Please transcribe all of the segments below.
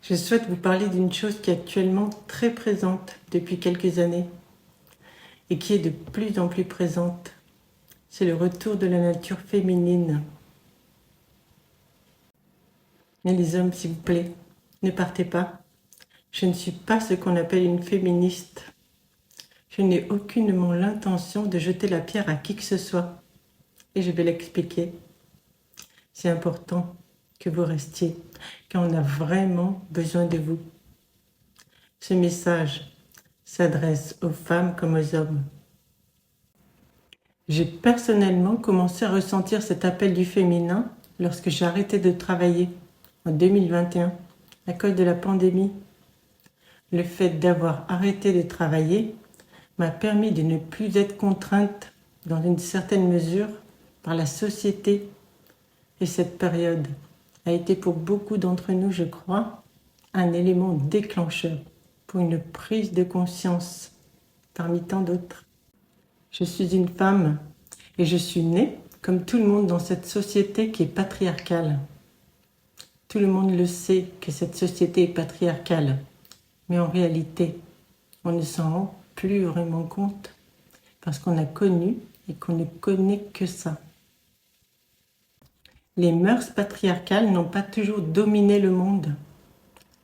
Je souhaite vous parler d'une chose qui est actuellement très présente depuis quelques années et qui est de plus en plus présente. C'est le retour de la nature féminine. Mais les hommes, s'il vous plaît, ne partez pas. Je ne suis pas ce qu'on appelle une féministe. Je n'ai aucunement l'intention de jeter la pierre à qui que ce soit. Et je vais l'expliquer. C'est important que vous restiez, car on a vraiment besoin de vous. Ce message s'adresse aux femmes comme aux hommes. J'ai personnellement commencé à ressentir cet appel du féminin lorsque j'ai arrêté de travailler en 2021, à cause de la pandémie. Le fait d'avoir arrêté de travailler m'a permis de ne plus être contrainte dans une certaine mesure par la société. Et cette période a été pour beaucoup d'entre nous, je crois, un élément déclencheur pour une prise de conscience parmi tant d'autres. Je suis une femme et je suis née, comme tout le monde, dans cette société qui est patriarcale. Tout le monde le sait que cette société est patriarcale, mais en réalité, on ne s'en rend plus vraiment compte parce qu'on a connu et qu'on ne connaît que ça. Les mœurs patriarcales n'ont pas toujours dominé le monde.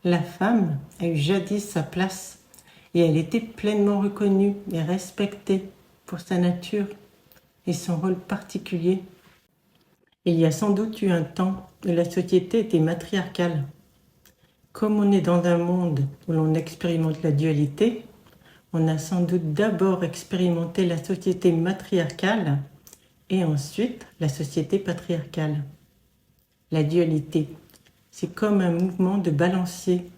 La femme a eu jadis sa place et elle était pleinement reconnue et respectée pour sa nature et son rôle particulier. Il y a sans doute eu un temps où la société était matriarcale. Comme on est dans un monde où l'on expérimente la dualité, on a sans doute d'abord expérimenté la société matriarcale et ensuite la société patriarcale. La dualité, c'est comme un mouvement de balancier.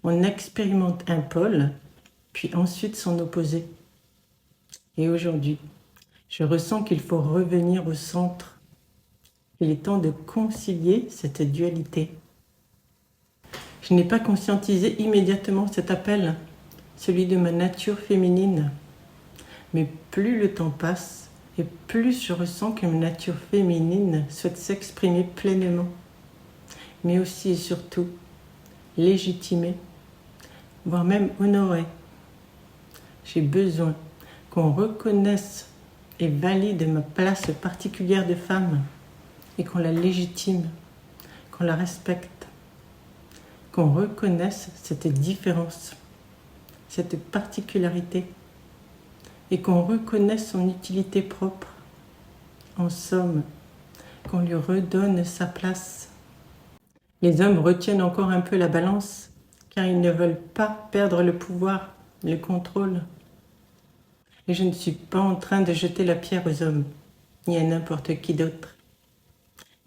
On expérimente un pôle, puis ensuite son opposé. Et aujourd'hui, je ressens qu'il faut revenir au centre. Il est temps de concilier cette dualité. Je n'ai pas conscientisé immédiatement cet appel, celui de ma nature féminine. Mais plus le temps passe, et plus je ressens que ma nature féminine souhaite s'exprimer pleinement, mais aussi et surtout légitimer, voire même honorer. J'ai besoin qu'on reconnaisse et valide ma place particulière de femme et qu'on la légitime, qu'on la respecte, qu'on reconnaisse cette différence, cette particularité et qu'on reconnaisse son utilité propre. En somme, qu'on lui redonne sa place. Les hommes retiennent encore un peu la balance car ils ne veulent pas perdre le pouvoir, le contrôle. Et je ne suis pas en train de jeter la pierre aux hommes, ni à n'importe qui d'autre.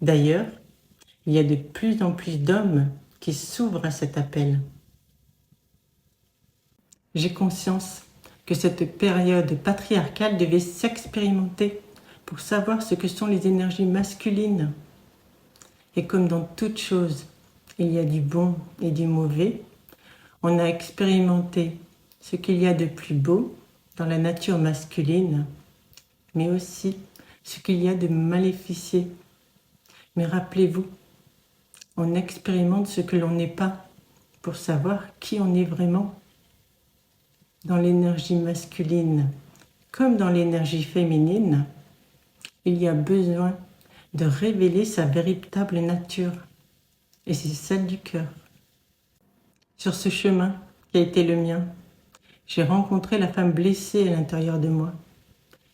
D'ailleurs, il y a de plus en plus d'hommes qui s'ouvrent à cet appel. J'ai conscience que cette période patriarcale devait s'expérimenter pour savoir ce que sont les énergies masculines. Et comme dans toute chose, il y a du bon et du mauvais, on a expérimenté ce qu'il y a de plus beau dans la nature masculine, mais aussi ce qu'il y a de maléficieux. Mais rappelez-vous, on expérimente ce que l'on n'est pas pour savoir qui on est vraiment. Dans l'énergie masculine comme dans l'énergie féminine, il y a besoin de révéler sa véritable nature, et c'est celle du cœur. Sur ce chemin qui a été le mien, j'ai rencontré la femme blessée à l'intérieur de moi,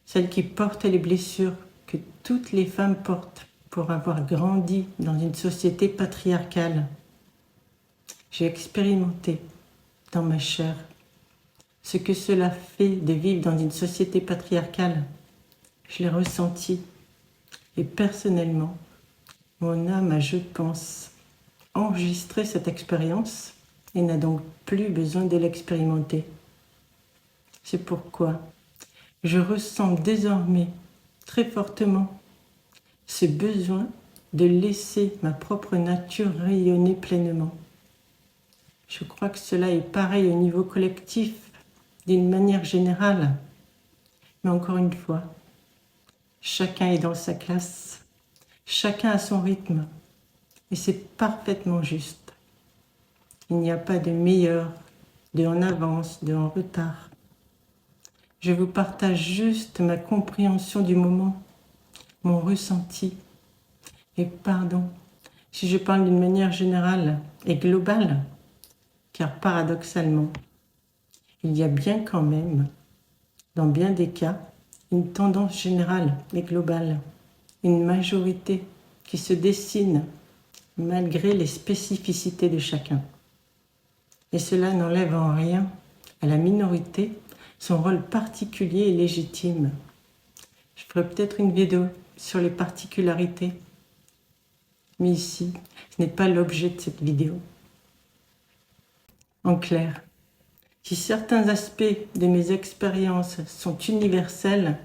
celle qui porte les blessures que toutes les femmes portent pour avoir grandi dans une société patriarcale. J'ai expérimenté dans ma chair ce que cela fait de vivre dans une société patriarcale. Je l'ai ressenti et personnellement, mon âme a, je pense, enregistré cette expérience et n'a donc plus besoin de l'expérimenter. C'est pourquoi je ressens désormais très fortement ce besoin de laisser ma propre nature rayonner pleinement. Je crois que cela est pareil au niveau collectif, d'une manière générale. Mais encore une fois, chacun est dans sa classe, chacun a son rythme, et c'est parfaitement juste. Il n'y a pas de meilleur, de en avance, de en retard. Je vous partage juste ma compréhension du moment, mon ressenti. Et pardon, si je parle d'une manière générale et globale, car paradoxalement, il y a bien quand même, dans bien des cas, une tendance générale et globale, une majorité qui se dessine malgré les spécificités de chacun. Et cela n'enlève en rien à la minorité son rôle particulier et légitime. Je ferai peut-être une vidéo sur les particularités, mais ici, ce n'est pas l'objet de cette vidéo. En clair, si certains aspects de mes expériences sont universels,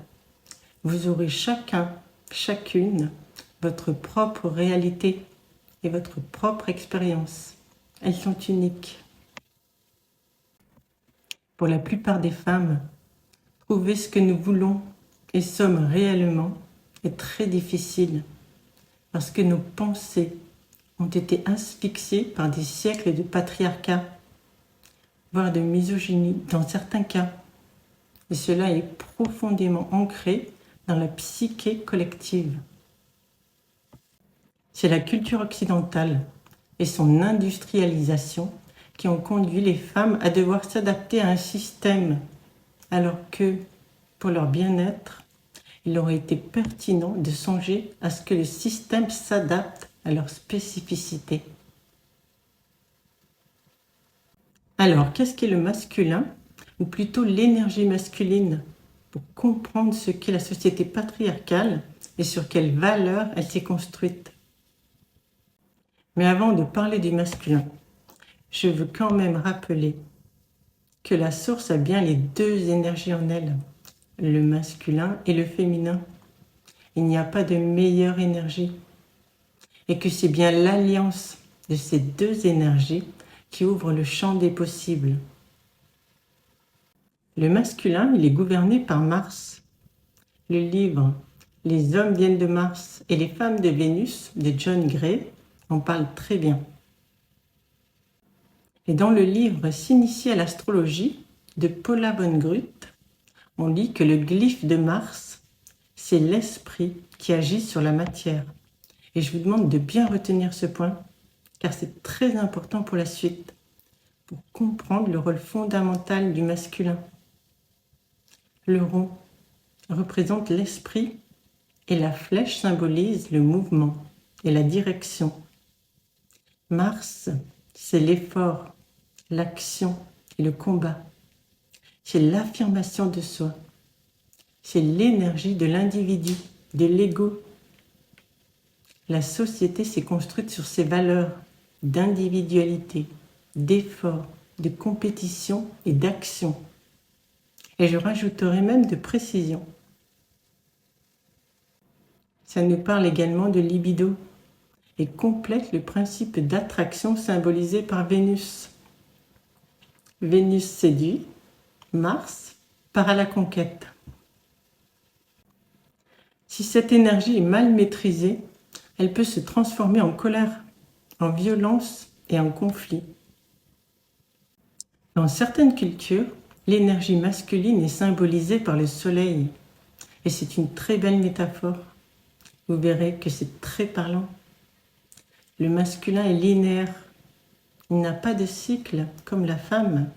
vous aurez chacun, chacune, votre propre réalité et votre propre expérience. Elles sont uniques. Pour la plupart des femmes, trouver ce que nous voulons et sommes réellement est très difficile parce que nos pensées ont été asphyxiées par des siècles de patriarcat, voire de misogynie dans certains cas. Et cela est profondément ancré dans la psyché collective. C'est la culture occidentale et son industrialisation qui ont conduit les femmes à devoir s'adapter à un système, alors que, pour leur bien-être, il aurait été pertinent de songer à ce que le système s'adapte à leurs spécificités. Alors, qu'est-ce qu'est le masculin, ou plutôt l'énergie masculine, pour comprendre ce qu'est la société patriarcale et sur quelles valeurs elle s'est construite? Mais avant de parler du masculin, je veux quand même rappeler que la source a bien les deux énergies en elle, le masculin et le féminin. Il n'y a pas de meilleure énergie. Et que c'est bien l'alliance de ces deux énergies qui ouvre le champ des possibles. Le masculin, il est gouverné par Mars. Le livre « Les hommes viennent de Mars et les femmes de Vénus » de John Gray en parle très bien. Et dans le livre « S'initier à l'astrologie » de Paula von Grüth, on lit que le glyphe de Mars, c'est l'esprit qui agit sur la matière. Et je vous demande de bien retenir ce point, car c'est très important pour la suite, pour comprendre le rôle fondamental du masculin. Le rond représente l'esprit et la flèche symbolise le mouvement et la direction. Mars, c'est l'effort, l'action et le combat. C'est l'affirmation de soi. C'est l'énergie de l'individu, de l'ego. La société s'est construite sur ces valeurs d'individualité, d'effort, de compétition et d'action. Et je rajouterai même de précision. Ça nous parle également de libido et complète le principe d'attraction symbolisé par Vénus. Vénus séduit, Mars part à la conquête. Si cette énergie est mal maîtrisée, elle peut se transformer en colère, en violence et en conflit. Dans certaines cultures, l'énergie masculine est symbolisée par le soleil. Et c'est une très belle métaphore. Vous verrez que c'est très parlant. Le masculin est linéaire. Il n'a pas de cycle comme la femme,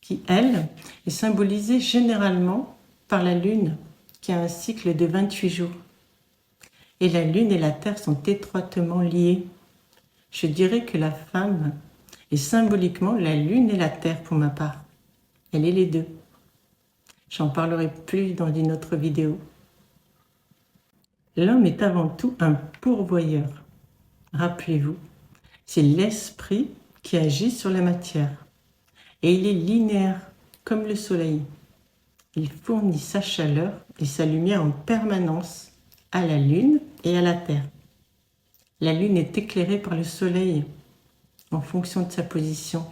qui, elle, est symbolisée généralement par la lune, qui a un cycle de 28 jours. Et la lune et la terre sont étroitement liées. Je dirais que la femme est symboliquement la lune et la terre pour ma part. Elle est les deux. J'en parlerai plus dans une autre vidéo. L'homme est avant tout un pourvoyeur. Rappelez-vous, c'est l'esprit qui agit sur la matière. Et il est linéaire, comme le soleil. Il fournit sa chaleur et sa lumière en permanence à la lune et à la terre. La lune est éclairée par le soleil en fonction de sa position.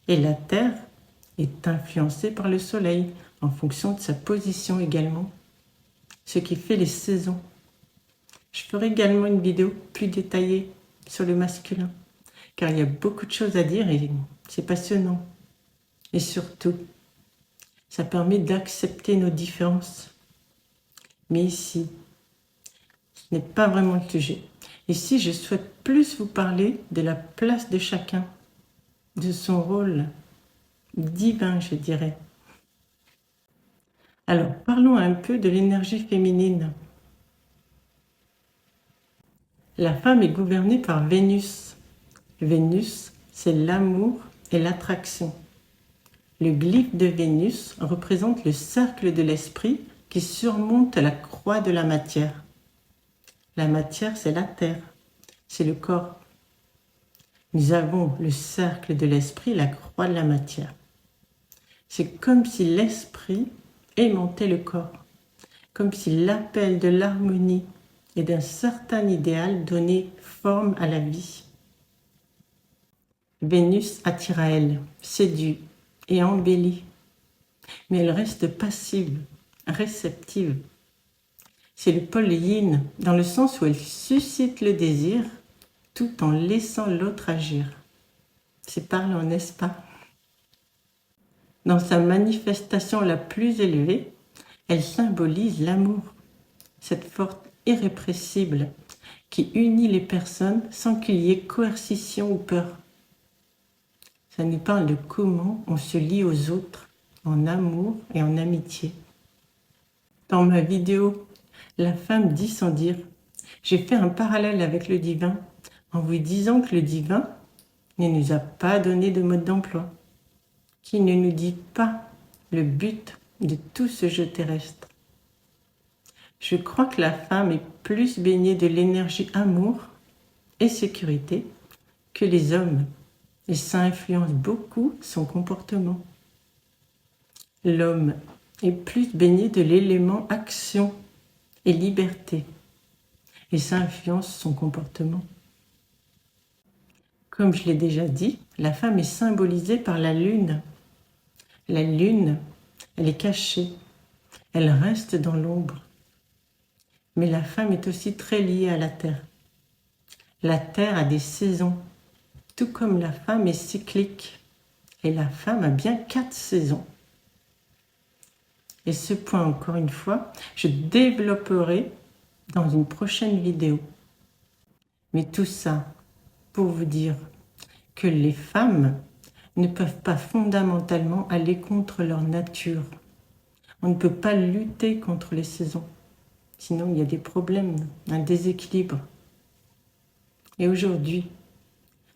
Et la terre est influencée par le soleil en fonction de sa position également. Ce qui fait les saisons. Je ferai également une vidéo plus détaillée sur le masculin. car il y a beaucoup de choses à dire et c'est passionnant. Et surtout, ça permet d'accepter nos différences. Mais ici, ce n'est pas vraiment le sujet. Ici, je souhaite plus vous parler de la place de chacun, de son rôle divin, je dirais. Alors, parlons un peu de l'énergie féminine. La femme est gouvernée par Vénus. Vénus, c'est l'amour et l'attraction. Le glyphe de Vénus représente le cercle de l'esprit qui surmonte la croix de la matière. La matière, c'est la terre, c'est le corps. Nous avons le cercle de l'esprit, la croix de la matière. C'est comme si l'esprit aimantait le corps, comme si l'appel de l'harmonie et d'un certain idéal donnait forme à la vie. Vénus attire à elle, séduit et embellit, mais elle reste passive, réceptive. C'est le pôle yin, dans le sens où elle suscite le désir tout en laissant l'autre agir. C'est parlant, n'est-ce pas? Dans sa manifestation la plus élevée, elle symbolise l'amour, cette force irrépressible qui unit les personnes sans qu'il y ait coercition ou peur. Ça nous parle de comment on se lie aux autres en amour et en amitié. Dans ma vidéo, la femme dit sans dire, j'ai fait un parallèle avec le divin en vous disant que le divin ne nous a pas donné de mode d'emploi, qui ne nous dit pas le but de tout ce jeu terrestre. Je crois que la femme est plus baignée de l'énergie amour et sécurité que les hommes, et ça influence beaucoup son comportement. L'homme est plus baigné de l'élément action et liberté, et ça influence son comportement. Comme je l'ai déjà dit, la femme est symbolisée par la lune. La lune, elle est cachée, elle reste dans l'ombre. Mais la femme est aussi très liée à la terre. La terre a des saisons, tout comme la femme est cyclique. Et la femme a bien 4 saisons. Et ce point, encore une fois, je développerai dans une prochaine vidéo. Mais tout ça pour vous dire que les femmes ne peuvent pas fondamentalement aller contre leur nature. On ne peut pas lutter contre les saisons. Sinon, il y a des problèmes, un déséquilibre. Et aujourd'hui,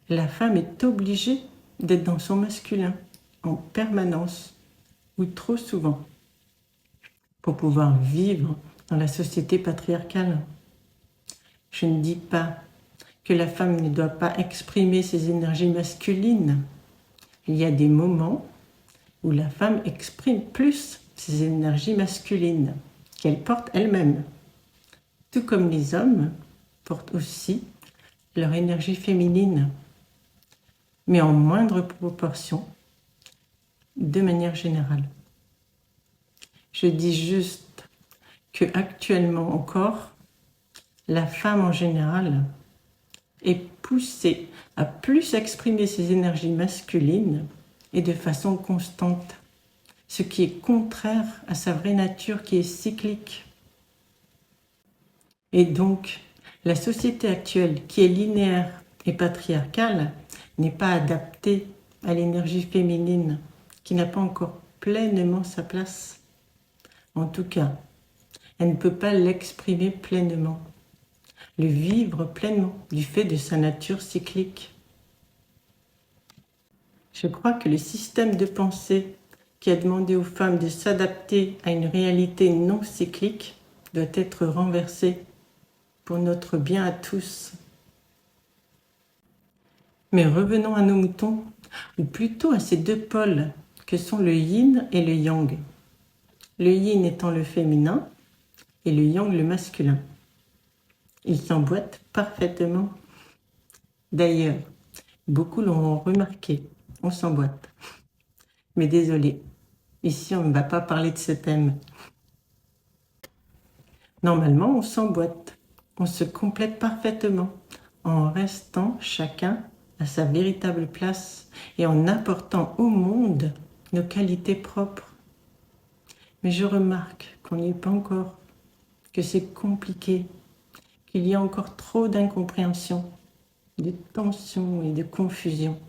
la femme est obligée d'être dans son masculin, en permanence, ou trop souvent, pour pouvoir vivre dans la société patriarcale. Je ne dis pas que la femme ne doit pas exprimer ses énergies masculines. Il y a des moments où la femme exprime plus ses énergies masculines qu'elle porte elle-même. Tout comme les hommes portent aussi leur énergie féminine, mais en moindre proportion, de manière générale. Je dis juste que actuellement encore, la femme en général est poussée à plus exprimer ses énergies masculines et de façon constante, ce qui est contraire à sa vraie nature qui est cyclique. Et donc, la société actuelle qui est linéaire et patriarcale n'est pas adaptée à l'énergie féminine, qui n'a pas encore pleinement sa place. En tout cas, elle ne peut pas l'exprimer pleinement, le vivre pleinement du fait de sa nature cyclique. Je crois que le système de pensée qui a demandé aux femmes de s'adapter à une réalité non cyclique doit être renversé pour notre bien à tous. Mais revenons à nos moutons, ou plutôt à ces deux pôles que sont le yin et le yang. Le yin étant le féminin et le yang le masculin. Ils s'emboîtent parfaitement. D'ailleurs, beaucoup l'ont remarqué, on s'emboîte. Mais désolé, ici on ne va pas parler de ce thème. Normalement, on s'emboîte, on se complète parfaitement en restant chacun à sa véritable place et en apportant au monde nos qualités propres. Mais je remarque qu'on n'y est pas encore, que c'est compliqué, qu'il y a encore trop d'incompréhension, de tension et de confusion.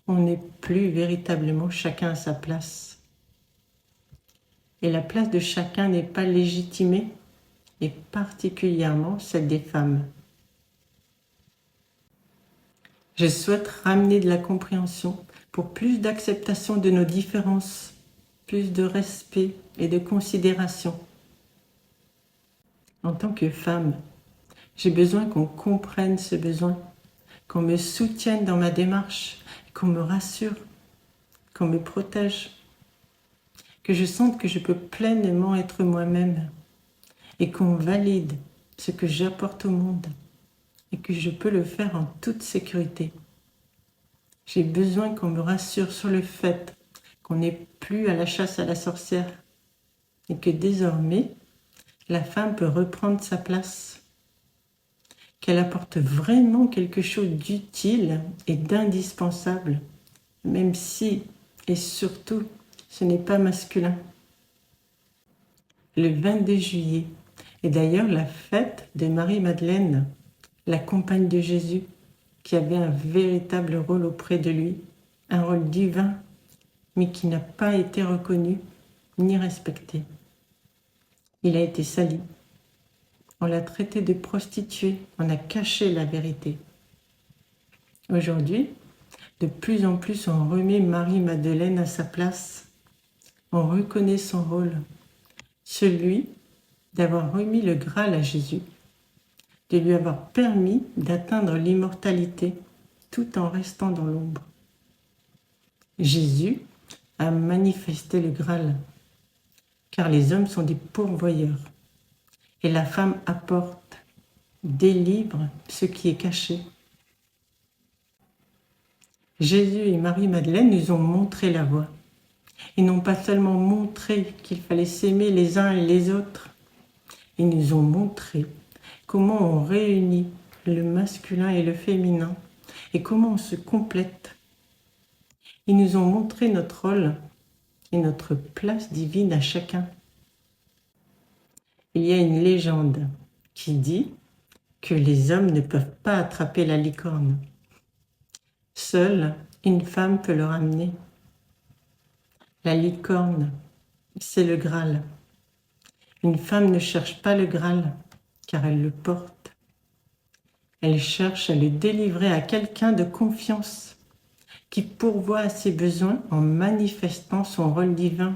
On n'est plus véritablement chacun à sa place. Et la place de chacun n'est pas légitimée, et particulièrement celle des femmes. Je souhaite ramener de la compréhension pour plus d'acceptation de nos différences, plus de respect et de considération. En tant que femme, j'ai besoin qu'on comprenne ce besoin, qu'on me soutienne dans ma démarche, qu'on me rassure, qu'on me protège, que je sente que je peux pleinement être moi-même et qu'on valide ce que j'apporte au monde et que je peux le faire en toute sécurité. J'ai besoin qu'on me rassure sur le fait qu'on n'est plus à la chasse à la sorcière et que désormais, la femme peut reprendre sa place, qu'elle apporte vraiment quelque chose d'utile et d'indispensable, même si, et surtout, ce n'est pas masculin. Le 22 juillet est d'ailleurs la fête de Marie-Madeleine, la compagne de Jésus, qui avait un véritable rôle auprès de lui, un rôle divin, mais qui n'a pas été reconnu ni respecté. Il a été sali. On l'a traité de prostituée, on a caché la vérité. Aujourd'hui, de plus en plus, on remet Marie-Madeleine à sa place. On reconnaît son rôle, celui d'avoir remis le Graal à Jésus, de lui avoir permis d'atteindre l'immortalité tout en restant dans l'ombre. Jésus a manifesté le Graal, car les hommes sont des pourvoyeurs, et la femme apporte, délivre ce qui est caché. Jésus et Marie-Madeleine nous ont montré la voie. Ils n'ont pas seulement montré qu'il fallait s'aimer les uns et les autres, ils nous ont montré comment on réunit le masculin et le féminin et comment on se complète. Ils nous ont montré notre rôle et notre place divine à chacun. Il y a une légende qui dit que les hommes ne peuvent pas attraper la licorne. Seule une femme peut le ramener. La licorne, c'est le Graal. Une femme ne cherche pas le Graal, car elle le porte. Elle cherche à le délivrer à quelqu'un de confiance, qui pourvoit à ses besoins en manifestant son rôle divin,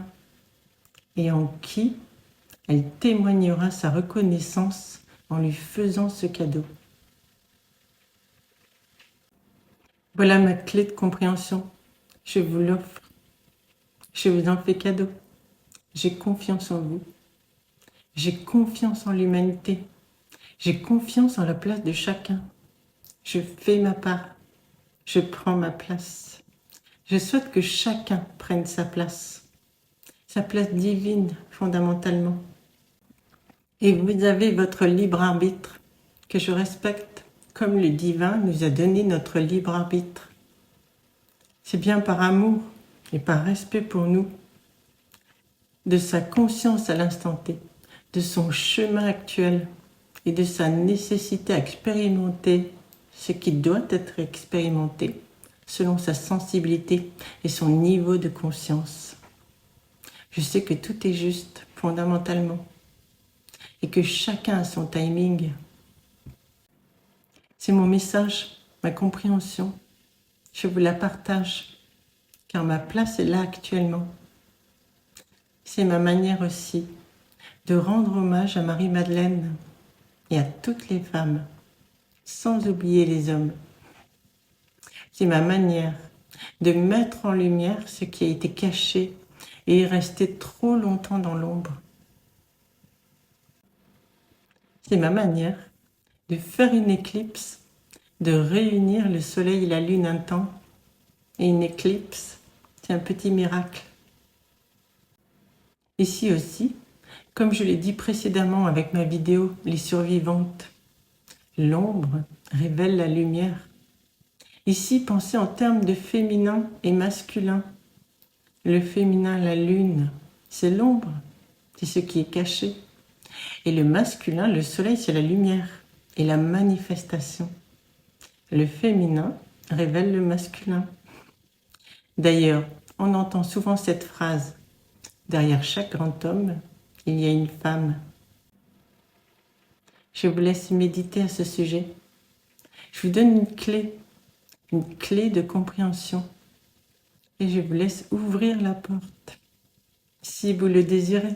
et en qui elle témoignera sa reconnaissance en lui faisant ce cadeau. Voilà ma clé de compréhension. Je vous l'offre. Je vous en fais cadeau. J'ai confiance en vous. J'ai confiance en l'humanité. J'ai confiance en la place de chacun. Je fais ma part. Je prends ma place. Je souhaite que chacun prenne sa place divine fondamentalement. Et vous avez votre libre arbitre, que je respecte, comme le divin nous a donné notre libre arbitre. C'est bien par amour et par respect pour nous, de sa conscience à l'instant T, de son chemin actuel et de sa nécessité à expérimenter ce qui doit être expérimenté selon sa sensibilité et son niveau de conscience. Je sais que tout est juste fondamentalement et que chacun a son timing. C'est mon message, ma compréhension. Je vous la partage, car ma place est là actuellement. C'est ma manière aussi de rendre hommage à Marie-Madeleine et à toutes les femmes, sans oublier les hommes. C'est ma manière de mettre en lumière ce qui a été caché et est resté trop longtemps dans l'ombre. C'est ma manière de faire une éclipse, de réunir le soleil et la lune un temps. Et une éclipse, c'est un petit miracle. Ici aussi, comme je l'ai dit précédemment avec ma vidéo « Les survivantes », l'ombre révèle la lumière. Ici, pensez en termes de féminin et masculin. Le féminin, la lune, c'est l'ombre, c'est ce qui est caché. Et le masculin, le soleil, c'est la lumière et la manifestation. Le féminin révèle le masculin. D'ailleurs, on entend souvent cette phrase, derrière chaque grand homme, il y a une femme. Je vous laisse méditer à ce sujet. Je vous donne une clé de compréhension. Et je vous laisse ouvrir la porte, si vous le désirez.